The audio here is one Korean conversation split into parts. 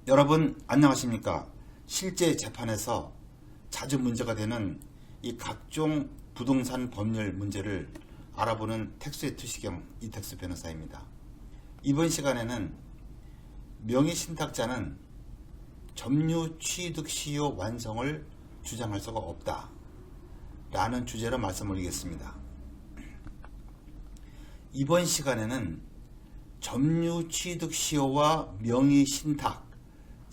여러분 안녕하십니까? 실제 재판에서 자주 문제가 되는 이 각종 부동산 법률 문제를 알아보는 택수의 투시경 이택수 변호사입니다. 이번 시간에는 명의신탁자는 점유 취득 시효 완성을 주장할 수가 없다 라는 주제로 말씀 올리겠습니다. 이번 시간에는 점유 취득 시효와 명의신탁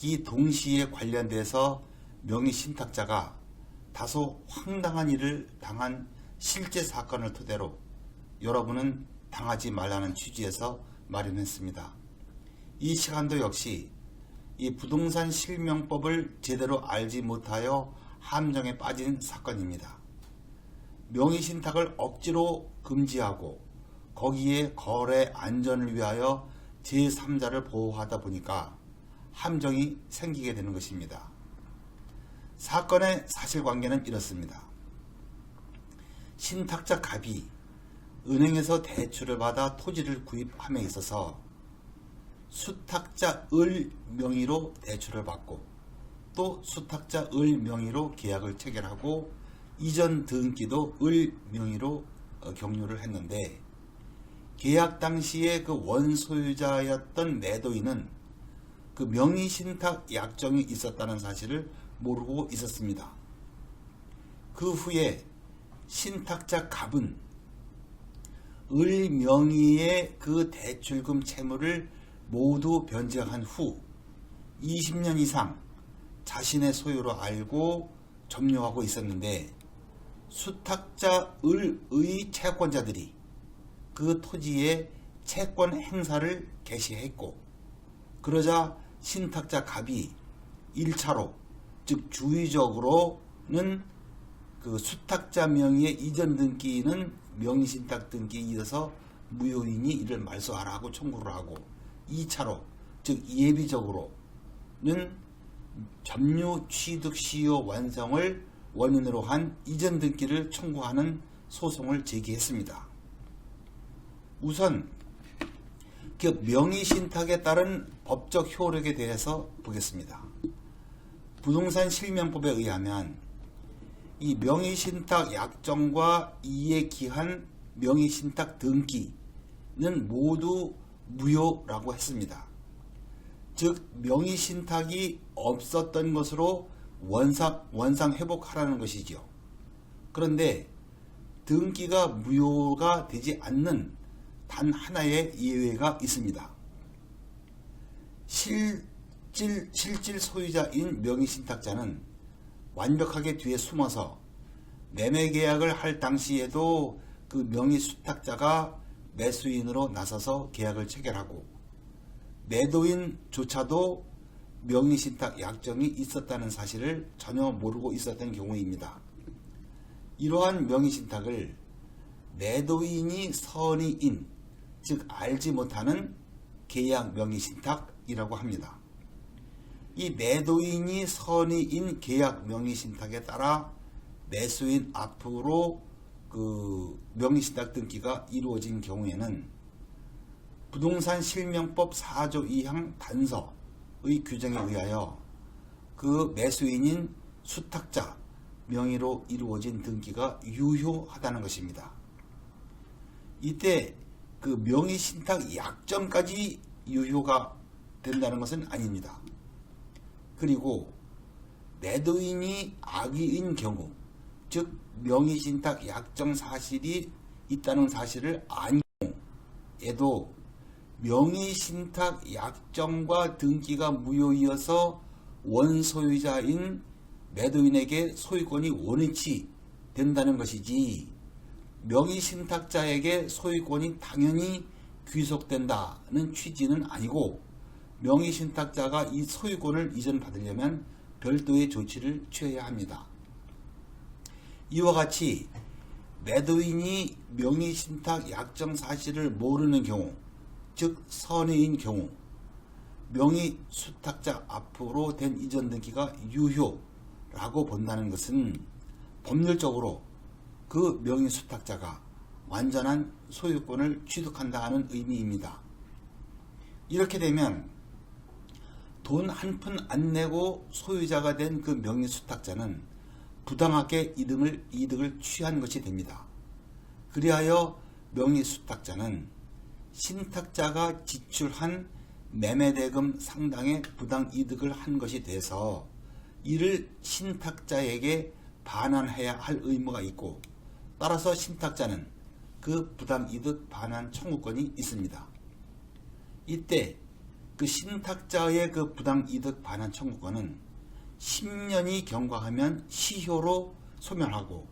이 동시에 관련돼서 명의신탁자가 다소 황당한 일을 당한 실제 사건을 토대로 여러분은 당하지 말라는 취지에서 마련했습니다. 이 시간도 역시 이 부동산 실명법을 제대로 알지 못하여 함정에 빠진 사건입니다. 명의신탁을 억지로 금지하고 거기에 거래 안전을 위하여 제3자를 보호하다 보니까 함정이 생기게 되는 것입니다. 사건의 사실관계는 이렇습니다. 신탁자 갑이 은행에서 대출을 받아 토지를 구입함에 있어서 수탁자 을 명의로 대출을 받고 또 수탁자 을 명의로 계약을 체결하고 이전 등기도 을 명의로 경료를 했는데 계약 당시에 그 원소유자였던 매도인은 그 명의신탁 약정이 있었다는 사실을 모르고 있었습니다. 그 후에 신탁자 갑은 을 명의의 그 대출금 채무를 모두 변제한 후 20년 이상 자신의 소유로 알고 점유하고 있었는데 수탁자 을의 채권자들이 그 토지의 채권 행사를 개시했고 그러자 신탁자 갑이 1차로 즉 주의적으로는 그 수탁자 명의의 이전 등기는 명의신탁 등기에 이어서 무효이니 이를 말소하라 하고 청구를 하고 2차로 즉 예비적으로는 점유 취득 시효 완성을 원인으로 한 이전 등기를 청구하는 소송을 제기했습니다. 우선 그 명의신탁에 따른 법적 효력에 대해서 보겠습니다. 부동산 실명법에 의하면 이 명의신탁 약정과 이에 기한 명의신탁 등기는 모두 무효라고 했습니다. 즉 명의신탁이 없었던 것으로 원상 회복하라는 것이지요. 그런데 등기가 무효가 되지 않는 단 하나의 예외가 있습니다. 실질 소유자인 명의신탁자는 완벽하게 뒤에 숨어서 매매계약을 할 당시에도 그 명의수탁자가 매수인으로 나서서 계약을 체결하고 매도인조차도 명의신탁 약정이 있었다는 사실을 전혀 모르고 있었던 경우입니다. 이러한 명의신탁을 매도인이 선의인 즉 알지 못하는 계약 명의신탁이라고 합니다. 이 매도인이 선의인 계약 명의신탁에 따라 매수인 앞으로 그 명의신탁 등기가 이루어진 경우에는 부동산 실명법 4조 2항 단서의 규정에 의하여 그 매수인인 수탁자 명의로 이루어진 등기가 유효하다는 것입니다. 이때 그 명의신탁 약정까지 유효가 된다는 것은 아닙니다. 그리고 매도인이 악의인 경우 즉 명의신탁 약정 사실이 있다는 사실을 안 경우에도 명의신탁 약정과 등기가 무효이어서 원소유자인 매도인에게 소유권이 원위치 된다는 것이지 명의신탁자에게 소유권이 당연히 귀속된다는 취지는 아니고 명의신탁자가 이 소유권을 이전받으려면 별도의 조치를 취해야 합니다. 이와 같이 매도인이 명의신탁 약정 사실을 모르는 경우 즉 선의인 경우 명의수탁자 앞으로 된 이전 등기가 유효라고 본다는 것은 법률적으로 그 명의수탁자가 완전한 소유권을 취득한다 하는 의미입니다. 이렇게 되면 돈 한 푼 안 내고 소유자가 된 그 명의수탁자는 부당하게 이득을 취한 것이 됩니다. 그리하여 명의수탁자는 신탁자가 지출한 매매대금 상당의 부당이득을 한 것이 돼서 이를 신탁자에게 반환해야 할 의무가 있고, 따라서 신탁자는 그 부당이득 반환 청구권이 있습니다. 이때 그 신탁자의 그 부당이득 반환 청구권은 10년이 경과하면 시효로 소멸하고,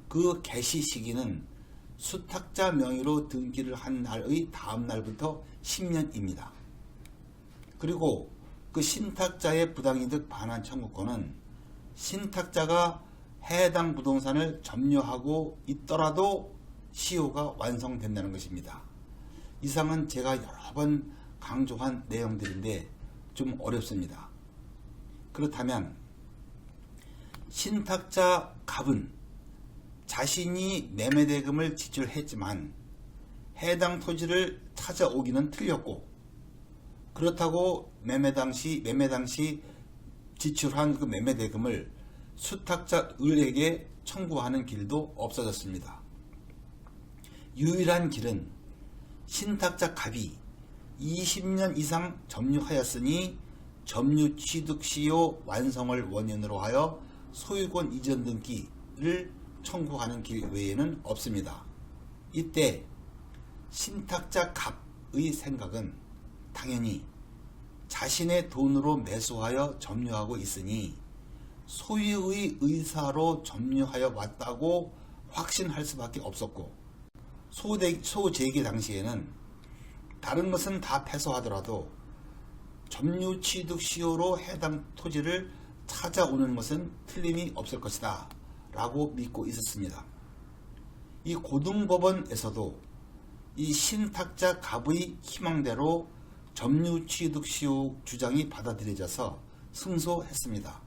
그 개시 시기는 수탁자 명의로 등기를 한 날의 다음 날부터 10년입니다. 그리고 그 신탁자의 부당이득 반환 청구권은 신탁자가 해당 부동산을 점유하고 있더라도 시효가 완성된다는 것입니다. 이상은 제가 여러 번 강조한 내용들인데 좀 어렵습니다. 그렇다면 신탁자 갑은 자신이 매매대금을 지출했지만 해당 토지를 찾아오기는 틀렸고, 그렇다고 매매 당시 지출한 그 매매대금을 수탁자 을에게 청구하는 길도 없어졌습니다. 유일한 길은 신탁자 갑이 20년 이상 점유하였으니 점유취득시효 완성을 원인으로 하여 소유권 이전 등기를 청구하는 길 외에는 없습니다. 이때 신탁자 갑의 생각은 당연히 자신의 돈으로 매수하여 점유하고 있으니 소유의 의사로 점유하여 왔다고 확신할 수밖에 없었고, 소재기 당시에는 다른 것은 다 패소하더라도 점유취득시효로 해당 토지를 찾아오는 것은 틀림이 없을 것이다 라고 믿고 있었습니다. 이 고등법원에서도 이 신탁자 갑의 희망대로 점유취득시효 주장이 받아들여져서 승소했습니다.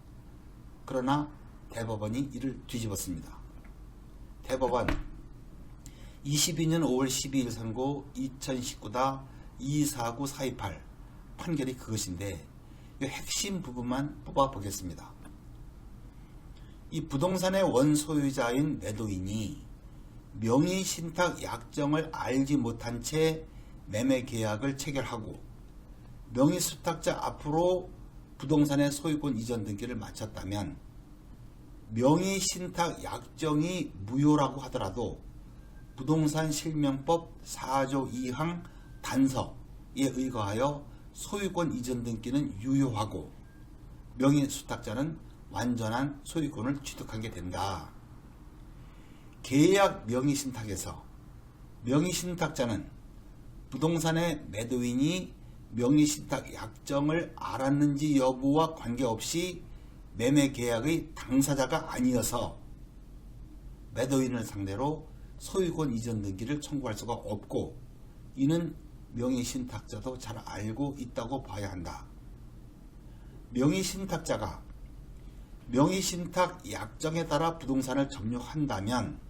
그러나 대법원이 이를 뒤집었습니다. 대법원 22년 5월 12일 선고 2019다 249428 판결이 그것인데, 이 핵심 부분만 뽑아보겠습니다. 이 부동산의 원소유자인 매도인이 명의신탁 약정을 알지 못한 채 매매계약을 체결하고 명의수탁자 앞으로 부동산의 소유권 이전 등기를 마쳤다면 명의신탁 약정이 무효라고 하더라도 부동산 실명법 4조 2항 단서에 의거하여 소유권 이전 등기는 유효하고 명의수탁자는 완전한 소유권을 취득하게 된다. 계약 명의신탁에서 명의신탁자는 부동산의 매도인이 명의신탁 약정을 알았는지 여부와 관계없이 매매계약의 당사자가 아니어서 매도인을 상대로 소유권 이전 등기를 청구할 수가 없고, 이는 명의신탁자도 잘 알고 있다고 봐야 한다. 명의신탁자가 명의신탁 약정에 따라 부동산을 점유한다면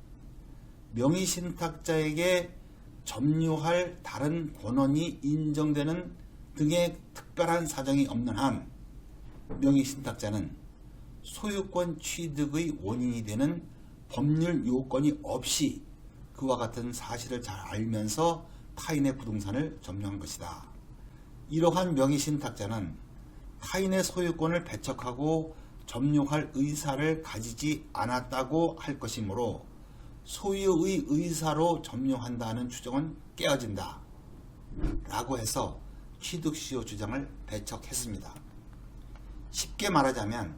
명의신탁자에게 점유할 다른 권한이 인정되는 등의 특별한 사정이 없는 한 명의신탁자는 소유권 취득의 원인이 되는 법률 요건이 없이 그와 같은 사실을 잘 알면서 타인의 부동산을 점유한 것이다. 이러한 명의신탁자는 타인의 소유권을 배척하고 점유할 의사를 가지지 않았다고 할 것이므로 소유의 의사로 점유한다는 추정은 깨어진다 라고 해서 취득시효 주장을 배척했습니다. 쉽게 말하자면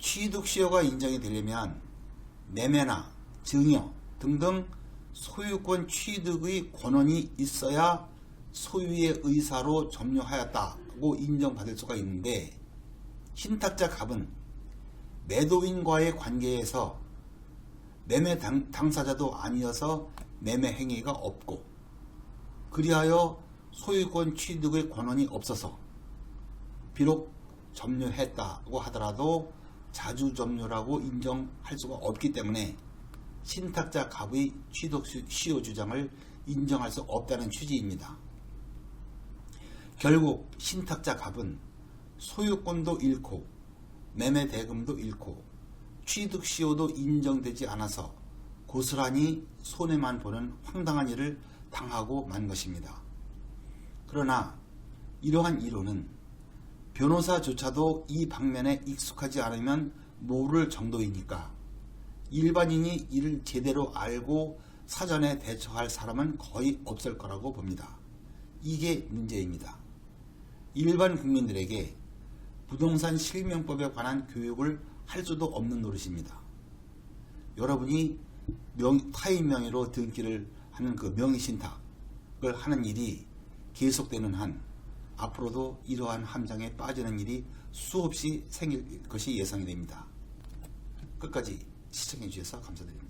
취득시효가 인정이 되려면 매매나 증여 등등 소유권 취득의 권한이 있어야 소유의 의사로 점유하였다고 인정받을 수가 있는데, 신탁자 갑은 매도인과의 관계에서 매매 당사자도 아니어서 매매 행위가 없고, 그리하여 소유권 취득의 권한이 없어서 비록 점유했다고 하더라도 자주 점유라고 인정할 수가 없기 때문에 신탁자 갑의 취득시효 주장을 인정할 수 없다는 취지입니다. 결국 신탁자 갑은 소유권도 잃고 매매 대금도 잃고 취득시효도 인정되지 않아서 고스란히 손해만 보는 황당한 일을 당하고 만 것입니다. 그러나 이러한 이론은 변호사조차도 이 방면에 익숙하지 않으면 모를 정도이니까 일반인이 이를 제대로 알고 사전에 대처할 사람은 거의 없을 거라고 봅니다. 이게 문제입니다. 일반 국민들에게 부동산 실명법에 관한 교육을 할 수도 없는 노릇입니다. 여러분이 타인 명의로 등기를 하는 그 명의신탁을 하는 일이 계속되는 한 앞으로도 이러한 함정에 빠지는 일이 수없이 생길 것이 예상이 됩니다. 끝까지 시청해 주셔서 감사드립니다.